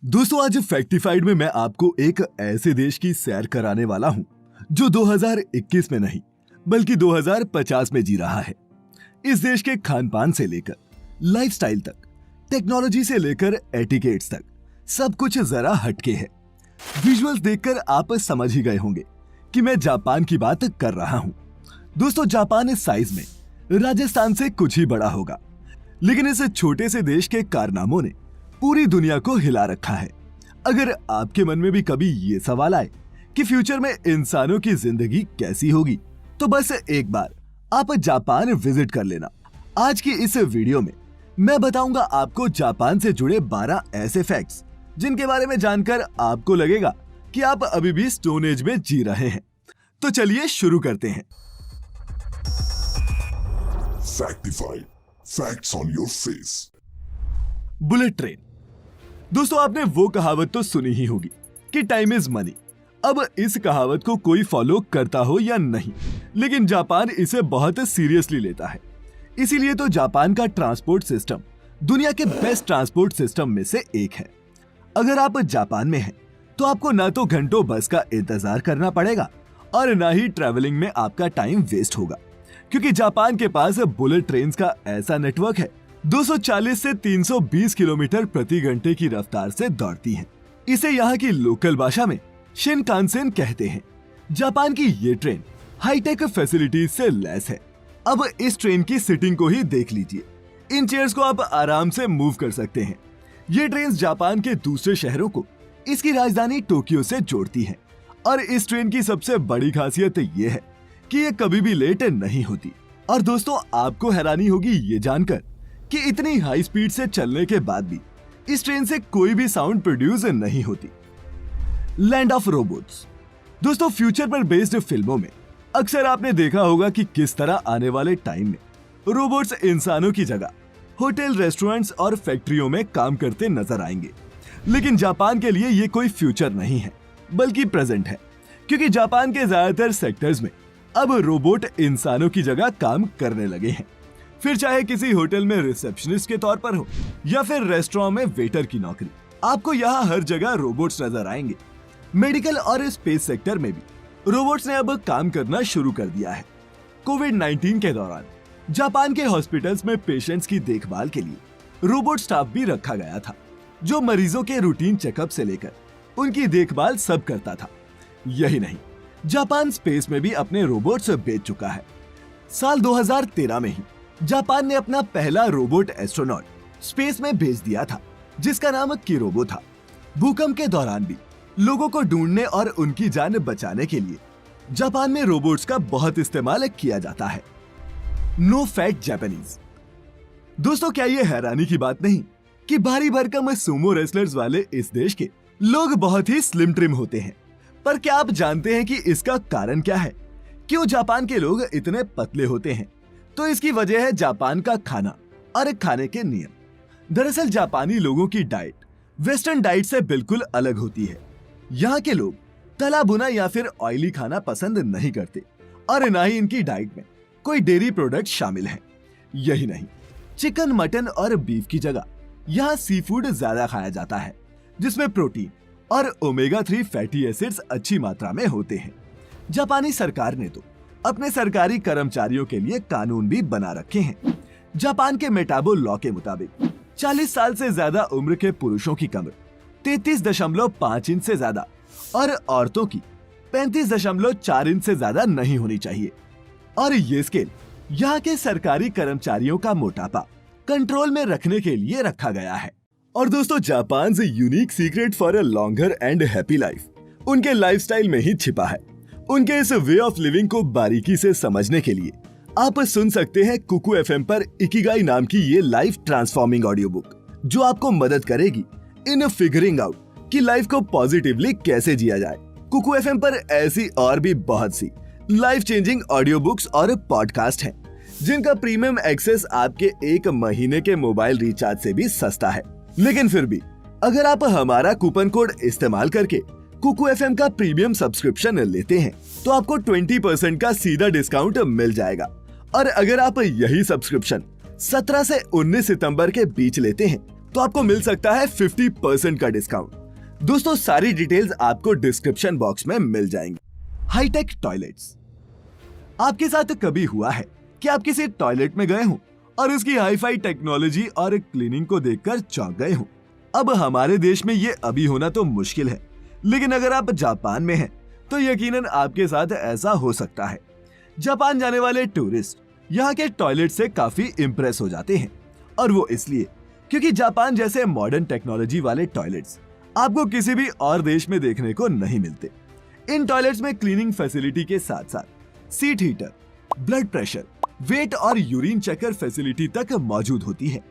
दोस्तों आज फैक्टिफाइड में मैं आपको एक ऐसे देश की सैर कराने वाला हूं जो 2021 में नहीं बल्कि 2050 में जी रहा है। इस देश के खान पान से लेकर लाइफस्टाइल तक, टेक्नोलॉजी से लेकर एटिकेट्स तक सब कुछ जरा हटके है। विजुअल्स देखकर आप समझ ही गए होंगे कि मैं जापान की बात कर रहा हूं। दोस्तों जापान इस साइज में राजस्थान से कुछ ही बड़ा होगा, लेकिन इस छोटे से देश के कारनामों ने पूरी दुनिया को हिला रखा है। अगर आपके मन में भी कभी ये सवाल आए कि फ्यूचर में इंसानों की जिंदगी कैसी होगी, तो बस एक बार आप जापान विजिट कर लेना। आज की इस वीडियो में मैं बताऊंगा आपको जापान से जुड़े 12 ऐसे फैक्ट्स जिनके बारे में जानकर आपको लगेगा कि आप अभी भी स्टोन एज में जी रहे हैं। तो चलिए शुरू करते हैं। Factified. Facts on your face. Bullet train. दोस्तों आपने वो कहावत तो सुनी ही होगी कि टाइम इज मनी। अब इस कहावत को कोई फॉलो करता हो या नहीं, लेकिन जापान इसे बहुत सीरियसली लेता है। इसीलिए तो जापान का ट्रांसपोर्ट सिस्टम दुनिया के बेस्ट ट्रांसपोर्ट सिस्टम में से एक है। अगर आप जापान में हैं, तो आपको ना तो घंटों बस का इंतजार करना पड़ेगा और ना ही ट्रैवलिंग में आपका टाइम वेस्ट होगा, क्योंकि जापान के पास बुलेट ट्रेन का ऐसा नेटवर्क है 240 से 320 किलोमीटर प्रति घंटे की रफ्तार से दौड़ती है। इसे यहाँ की लोकल भाषा में शिनकानसेन कहते हैं। जापान की ये ट्रेन हाईटेक फैसिलिटीज से लैस है। अब इस ट्रेन की सीटिंग को ही देख लीजिए। इन चेयर्स को आप आराम से मूव कर सकते हैं। ये ट्रेन जापान के दूसरे शहरों को इसकी राजधानी टोक्यो से जोड़ती है। और इस ट्रेन की सबसे बड़ी खासियत ये है कि ये कभी भी लेट नहीं होती। और दोस्तों आपको हैरानी होगी ये जानकर कि इतनी हाई स्पीड से चलने के बाद भी इस ट्रेन से कोई भी साउंड प्रोड्यूस नहीं होती। Land of robots. दोस्तों फ्यूचर पर बेस्ड फिल्मों में अक्सर आपने देखा होगा कि किस तरह आने वाले टाइम में रोबोट्स इंसानों की जगह होटल, रेस्टोरेंट्स और फैक्ट्रियों में काम करते नजर आएंगे। लेकिन जापान के लिए ये कोई फ्यूचर नहीं है बल्कि प्रेजेंट है, क्योंकि जापान के ज्यादातर सेक्टर्स में अब रोबोट इंसानों की जगह काम करने लगे हैं। फिर चाहे किसी होटल में रिसेप्शनिस्ट के तौर पर हो या फिर रेस्टोरेंट में वेटर की नौकरी, आपको यहाँ हर जगह रोबोट्स नजर आएंगे। मेडिकल और स्पेस सेक्टर में भी रोबोट्स ने अब काम करना शुरू कर दिया है। कोविड-19 के दौरान जापान के हॉस्पिटल्स में पेशेंट्स की देखभाल के लिए रोबोट स्टाफ भी रखा गया था, जो मरीजों के रूटीन चेकअप से लेकर उनकी देखभाल सब करता था। यही नहीं, जापान स्पेस में भी अपने रोबोट्स बेच चुका है। साल 2013 में ही जापान ने अपना पहला रोबोट एस्ट्रोनॉट स्पेस में भेज दिया था, जिसका नाम किरोबो था। भूकंप के दौरान भी लोगों को ढूंढने और उनकी जान बचाने के लिए जापान में रोबोट्स का बहुत इस्तेमाल किया जाता है। No fat Japanese. दोस्तों क्या ये हैरानी की बात नहीं कि भारी भरकम सुमो रेसलर्स वाले इस देश के लोग बहुत ही स्लिम ट्रिम होते हैं। पर क्या आप जानते हैं कि इसका कारण क्या है? क्यों जापान के लोग इतने पतले होते हैं? तो इसकी वजह है जापान का खाना और खाने के नियम। दरअसल जापानी लोगों की डाइट वेस्टर्न डाइट से बिल्कुल अलग होती है। यहाँ के लोग तला भुना या फिर ऑयली खाना पसंद नहीं करते और ना ही इनकी डाइट में कोई डेयरी प्रोडक्ट शामिल है। यही नहीं, चिकन, मटन और बीफ की जगह यहाँ सी फूड ज्यादा खाया जाता है, जिसमें प्रोटीन और ओमेगा 3 फैटी एसिड्स अच्छी मात्रा में होते हैं। जापानी सरकार ने तो अपने सरकारी कर्मचारियों के लिए कानून भी बना रखे हैं। जापान के मेटाबो लॉ के मुताबिक 40 साल से ज्यादा उम्र के पुरुषों की कमर 33.5 इंच से ज्यादा और औरतों की 35.4 इंच से ज्यादा नहीं होनी चाहिए। और ये स्केल यहाँ के सरकारी कर्मचारियों का मोटापा कंट्रोल में रखने के लिए रखा गया है। और दोस्तों जापान से unique secret for a longer and happy life उनके लाइफस्टाइल में ही छिपा है। उनके इस वे ऑफ लिविंग को बारीकी से समझने के लिए आप सुन सकते हैं कुकू एफएम पर इकिगाई नाम की ये लाइफ ट्रांसफॉर्मिंग ऑडियो बुक, जो आपको मदद करेगी इन फिगरिंग आउट कि लाइफ को पॉजिटिवली कैसे जिया जाए। कुकू एफएम पर ऐसी और भी बहुत सी लाइफ चेंजिंग ऑडियो बुक्स और पॉडकास्ट हैं, जिनका प्रीमियम एक्सेस आपके 1 महीने के मोबाइल रिचार्ज से भी सस्ता है। लेकिन फिर भी अगर आप हमारा कूपन कोड इस्तेमाल करके कुकू एफएम का प्रीमियम सब्सक्रिप्शन लेते हैं, तो आपको 20% का सीधा डिस्काउंट मिल जाएगा। और अगर आप यही सब्सक्रिप्शन 17 से 19 सितंबर के बीच लेते हैं, तो आपको मिल सकता है 50% का डिस्काउंट। दोस्तों सारी डिटेल्स आपको डिस्क्रिप्शन बॉक्स में मिल जाएंगी। Hi tech toilets. आपके साथ कभी हुआ है कि आप किसी टॉयलेट में गए हो और उसकी हाईफाई टेक्नोलॉजी और क्लीनिंग को देखकर चौंक गए हो? अब हमारे देश में ये अभी होना तो मुश्किल है, लेकिन अगर आप जापान में हैं तो यकीनन आपके साथ ऐसा हो सकता है। जापान जाने वाले टूरिस्ट यहाँ के टॉयलेट से काफी इंप्रेस हो जाते हैं, और वो इसलिए क्योंकि जापान जैसे मॉडर्न टेक्नोलॉजी वाले टॉयलेट्स आपको किसी भी और देश में देखने को नहीं मिलते। इन टॉयलेट्स में क्लीनिंग फैसिलिटी के साथ साथ seat heater, blood pressure, weight और यूरिन चेकर फैसिलिटी तक मौजूद होती है।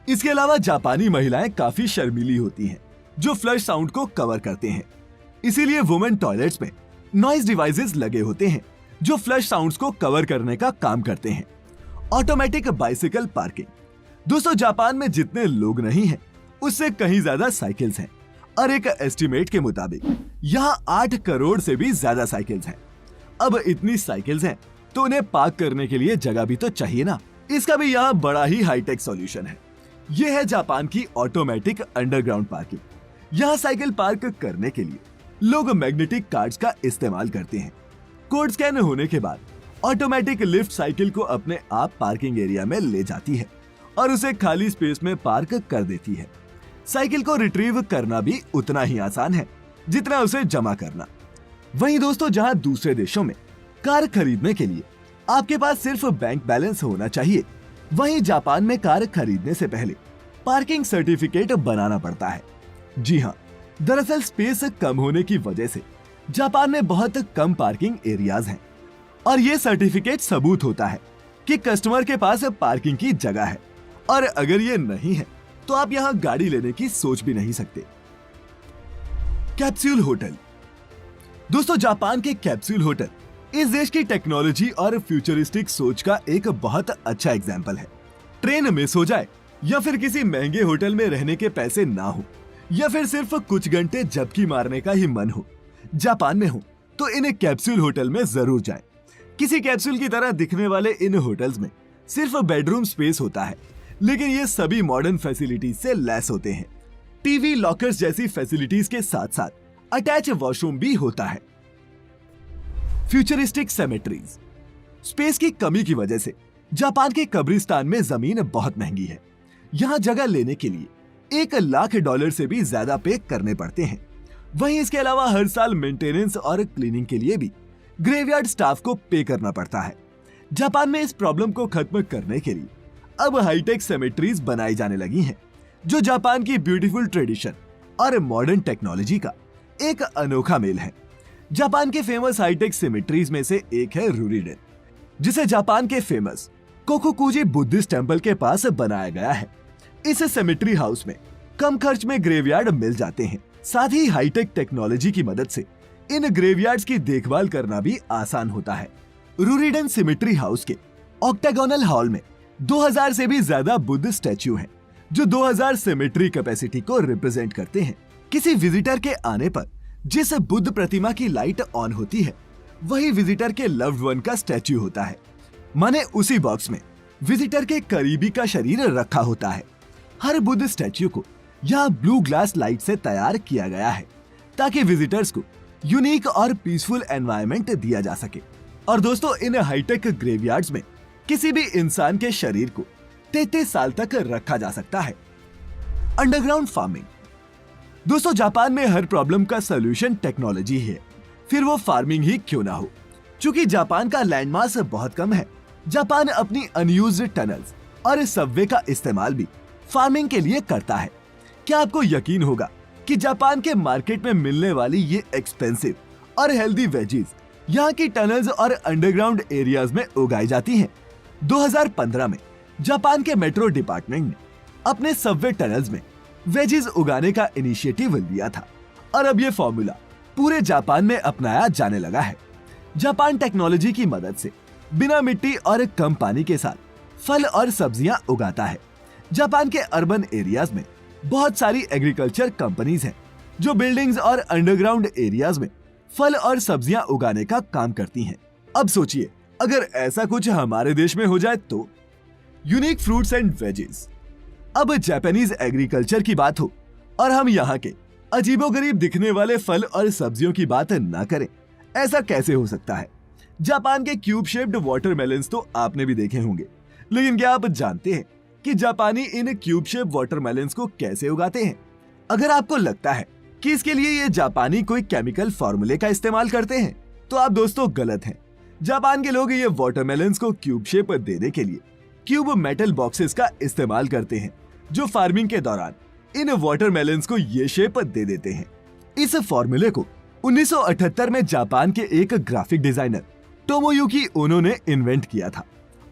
इसके अलावा जापानी महिलाएं काफी शर्मीली होती हैं, जो फ्लश साउंड को कवर करते हैं। इसीलिए वुमेन टॉयलेट्स में नॉइज डिवाइसेस लगे होते हैं जो फ्लश साउंड्स को कवर करने का काम करते हैं। Automatic bicycle parking. दोस्तों जापान में जितने लोग नहीं हैं, उससे कहीं ज्यादा साइकिल्स हैं, और एक एस्टिमेट के मुताबिक यहाँ 8 करोड़ से भी ज्यादा साइकिल्स हैं। अब इतनी साइकिल्स हैं तो उन्हें पार्क करने के लिए जगह भी तो चाहिए ना। इसका भी यहाँ बड़ा ही हाईटेक सॉल्यूशन है। यह है जापान की ऑटोमेटिक अंडरग्राउंड पार्किंग। यहाँ साइकिल पार्क करने के लिए लोग मैग्नेटिक कार्ड्स का इस्तेमाल करते हैं। कोड स्कैन होने के बाद ऑटोमेटिक लिफ्ट साइकिल को अपने आप पार्किंग एरिया में ले जाती है और उसे खाली स्पेस में पार्क कर देती है। साइकिल को रिट्रीव करना भी उतना ही आसान है जितना उसे जमा करना। वहीं दोस्तों जहां दूसरे देशों में कार खरीदने के लिए आपके पास सिर्फ बैंक बैलेंस होना चाहिए, वहीं जापान में कार खरीदने से पहले पार्किंग सर्टिफिकेट बनाना पड़ता है। जी हाँ, दरअसल स्पेस कम होने की वजह से जापान में बहुत कम पार्किंग एरियाज हैं, और ये सर्टिफिकेट सबूत होता है कि कस्टमर के पास पार्किंग की जगह है, और अगर ये नहीं है तो आप यहाँ गाड़ी लेने की सोच भी नहीं सकते। Capsule hotel. दोस्तों जापान के कैप्सूल होटल इस देश की टेक्नोलॉजी और फ्यूचरिस्टिक सोच का एक बहुत अच्छा एग्जाम्पल है। ट्रेन मिस हो जाए, या फिर किसी महंगे होटल में रहने के पैसे ना हो, या फिर सिर्फ कुछ घंटे झपकी मारने का ही मन हो, जापान में हो तो इन कैप्सूल होटल में जरूर जाएं। किसी कैप्सूल की तरह दिखने वाले इन होटल्स में सिर्फ बेडरूम स्पेस होता है, लेकिन ये सभी मॉडर्न फैसिलिटीज से लैस होते हैं। टीवी, लॉकर्स जैसी फैसिलिटीज के साथ साथ अटैच वॉशरूम भी होता है। Futuristic symmetries. स्पेस की कमी की वजह से जापान के कब्रिस्तान में जमीन बहुत महंगी है। यहाँ जगह लेने के लिए $1,00,000 से भी ज्यादा पे करने पड़ते हैं। वहीं इसके अलावा हर साल मेंटेनेंस और क्लीनिंग के लिए भी ग्रेवयार्ड स्टाफ को पे करना पड़ता है। जापान में इस प्रॉब्लम को खत्म करने के लिए अब हाईटेक सेमेट्रीज बनाई जाने लगी हैं, जो जापान की ब्यूटीफुल ट्रेडिशन और मॉडर्न टेक्नोलॉजी का एक अनोखा मेल है। जापान के फेमस हाईटेक सेमेट्रीज में से एक है रूरीडेन, जिसे जापान के फेमस कोकुकुजी बुद्धिस्ट टेम्पल के पास बनाया गया है। इस सेमेट्री हाउस में कम खर्च में ग्रेवयार्ड मिल जाते हैं। साथ ही हाईटेक टेक्नोलॉजी की मदद से इन ग्रेवयार्ड्स की देखभाल करना भी आसान होता है। रूरीडेन सेमेट्री हाउस के ऑक्टागोनल हॉल में 2000 से भी ज्यादा बुद्ध स्टैच्यू हैं, जो 2000 सेमेट्री कैपेसिटी को रिप्रेजेंट करते हैं। किसी विजिटर के आने पर जिस बुद्ध प्रतिमा की लाइट ऑन होती है, वही विजिटर के लव्ड वन का स्टैच्यू होता है। माने उसी बॉक्स में विजिटर के करीबी का शरीर रखा होता है। हर बुद्ध स्टैच्यू को यहाँ ब्लू ग्लास लाइट से तैयार किया गया है, ताकि विजिटर्स को यूनिक और पीसफुल एनवायरनमेंट दिया जा सके। और दोस्तों इन हाईटेक ग्रेवयार्ड्स में किसी भी इंसान के शरीर को 33 साल तक रखा जा सकता है। Underground farming. दोस्तों जापान में हर प्रॉब्लम का सलूशन टेक्नोलॉजी है, फिर वो फार्मिंग ही क्यों ना हो। चूंकि जापान का लैंडमास बहुत कम है, जापान अपनी अनयूज्ड टनल्स और सबवे का इस्तेमाल भी फार्मिंग के लिए करता है। क्या आपको यकीन होगा कि जापान के मार्केट में मिलने वाली ये एक्सपेंसिव और हेल्दी वेजीज यहाँ की टनल्स और अंडरग्राउंड एरियाज में उगाई जाती हैं। 2015 में जापान के मेट्रो डिपार्टमेंट ने अपने सबवे टनल्स में वेजीज उगाने का इनिशिएटिव लिया था, और अब ये फॉर्मूला पूरे जापान में अपनाया जाने लगा है। जापान टेक्नोलॉजी की मदद से बिना मिट्टी और कम पानी के साथ फल और सब्जियां उगाता है। जापान के अर्बन एरियाज में बहुत सारी एग्रीकल्चर कंपनीज हैं, जो बिल्डिंग्स और अंडरग्राउंड एरियाज में फल और सब्जियां उगाने का काम करती हैं। अब सोचिए अगर ऐसा कुछ हमारे देश में हो जाए तो। Unique fruits and veggies. अब जापानीज एग्रीकल्चर की बात हो और हम यहाँ के अजीबोगरीब दिखने वाले फल और सब्जियों की बात ना करें, ऐसा कैसे हो सकता है। जापान के क्यूब शेप्ड वाटरमेलन्स तो आपने भी देखे होंगे, लेकिन क्या आप जानते हैं कि जापानी इन क्यूब शेप वाटरमेलन्स को कैसे उगाते हैं? अगर आपको लगता है कि इसके लिए ये जापानी कोई केमिकल फार्मूले का इस्तेमाल करते हैं, तो आप दोस्तों गलत हैं। जापान के लोग ये वाटरमेलन्स को क्यूब शेप देने के लिए क्यूब मेटल बॉक्सेस का इस्तेमाल करते हैं, जो फार्मिंग के दौरान इन वाटरमेलन्स को ये शेप दे देते हैं। इस फॉर्मूले को 1978 में जापान के एक ग्राफिक डिजाइनर टोमोयुकी ओनो ने इन्वेंट किया था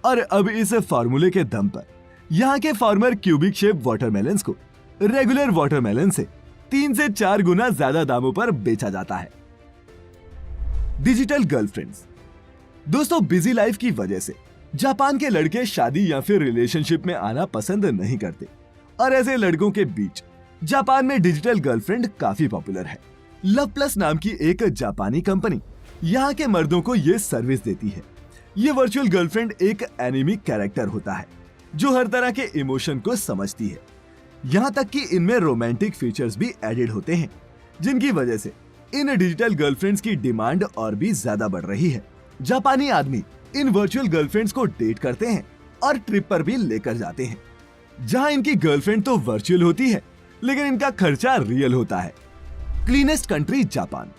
और अब इस फॉर्मूले के दम पर यहाँ के फार्मर क्यूबिक शेप वाटरमेलन्स को रेगुलर वाटरमेलन से 3 से 4 गुना ज्यादा दामों पर बेचा जाता है। Digital girlfriends. दोस्तों, बिजी लाइफ की वजह से जापान के लड़के शादी या फिर रिलेशनशिप में आना पसंद नहीं करते और ऐसे लड़कों के बीच जापान में डिजिटल गर्लफ्रेंड काफी पॉपुलर है। लव प्लस नाम की एक जापानी कंपनी यहाँ के मर्दों को ये सर्विस देती है। ये वर्चुअल गर्लफ्रेंड एक एनिमी कैरेक्टर होता है जो हर तरह के इमोशन को समझती है। यहाँ तक कि इनमें रोमांटिक फीचर्स भी एडेड होते हैं, जिनकी वजह से इन डिजिटल गर्लफ्रेंड्स की डिमांड और भी ज्यादा बढ़ रही है। जापानी आदमी इन वर्चुअल गर्लफ्रेंड्स को डेट करते हैं और ट्रिप पर भी लेकर जाते हैं, जहां इनकी गर्लफ्रेंड तो वर्चुअल होती है, लेकिन इनका खर्चा रियल होता है। Cleanest country Japan.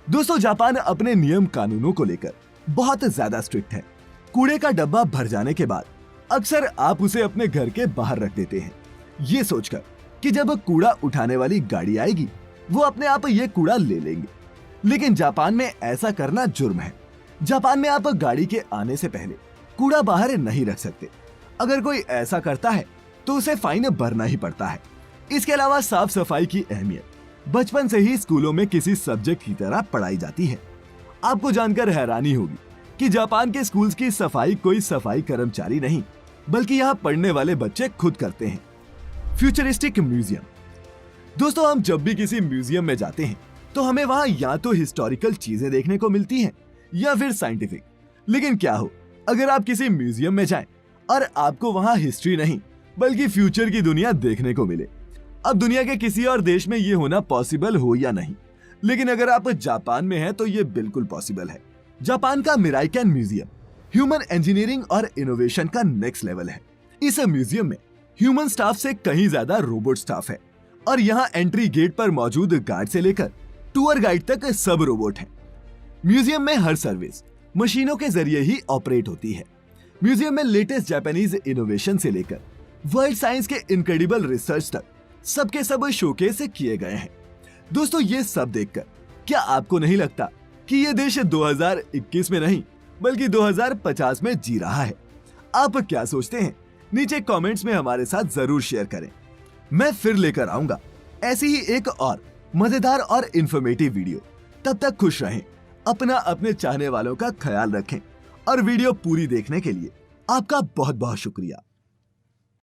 दोस्तों, जापान अपने नियम कानूनों को लेकर बहुत ज्यादा स्ट्रिक्ट है। कूड़े का डब्बा भर जाने के बाद अक्सर आप उसे अपने घर के बाहर रख देते हैं, ये सोचकर कि जब कूड़ा उठाने वाली गाड़ी आएगी वो अपने आप ये कूड़ा ले लेंगे। लेकिन जापान में ऐसा करना जुर्म है। जापान में आप गाड़ी के आने से पहले कूड़ा बाहर नहीं रख सकते। अगर कोई ऐसा करता है तो उसे फाइन भरना ही पड़ता है। इसके अलावा साफ सफाई की अहमियत बचपन से ही स्कूलों में किसी सब्जेक्ट की तरह पढ़ाई जाती है। आपको जानकर हैरानी होगी कि जापान के स्कूल्स की सफाई कोई सफाई कर्मचारी नहीं, बल्कि यहाँ पढ़ने वाले बच्चे खुद करते हैं। Futuristic museum. दोस्तों, हम जब भी किसी म्यूजियम में जाते हैं तो हमें वहाँ या तो हिस्टोरिकल चीजें देखने को मिलती हैं या फिर साइंटिफिक। लेकिन क्या हो अगर आप किसी म्यूजियम में जाएं और आपको वहाँ हिस्ट्री नहीं बल्कि फ्यूचर की दुनिया देखने को मिले। अब दुनिया के किसी और देश में ये होना पॉसिबल हो या नहीं, लेकिन अगर आप जापान में हैं तो ये बिल्कुल पॉसिबल है। जापान का मिराइकन म्यूजियम ह्यूमन इंजीनियरिंग और इनोवेशन का नेक्स्ट लेवल है। इस म्यूजियम में ह्यूमन स्टाफ से कहीं ज्यादा रोबोट स्टाफ है और यहाँ एंट्री गेट पर मौजूद गार्ड से लेकर टूर गाइड तक सब रोबोट हैं। म्यूजियम में हर सर्विस मशीनों के जरिए ही ऑपरेट होती है। म्यूजियम में लेटेस्ट जापानीज इनोवेशन से लेकर वर्ल्ड साइंस के इनक्रेडिबल रिसर्च तक सबके सब शोकेस किए गए हैं। दोस्तों, ये सब देखकर क्या आपको नहीं लगता कि ये देश 2021 में नहीं बल्कि 2050 में जी रहा है? आप क्या सोचते हैं? नीचे कमेंट्स में हमारे साथ जरूर शेयर करें। मैं फिर लेकर आऊंगा ऐसी ही एक और मजेदार और इंफॉर्मेटिव वीडियो। तब तक खुश रहें, अपना अपने चाहने वालों का ख्याल रखें और वीडियो पूरी देखने के लिए आपका बहुत बहुत शुक्रिया।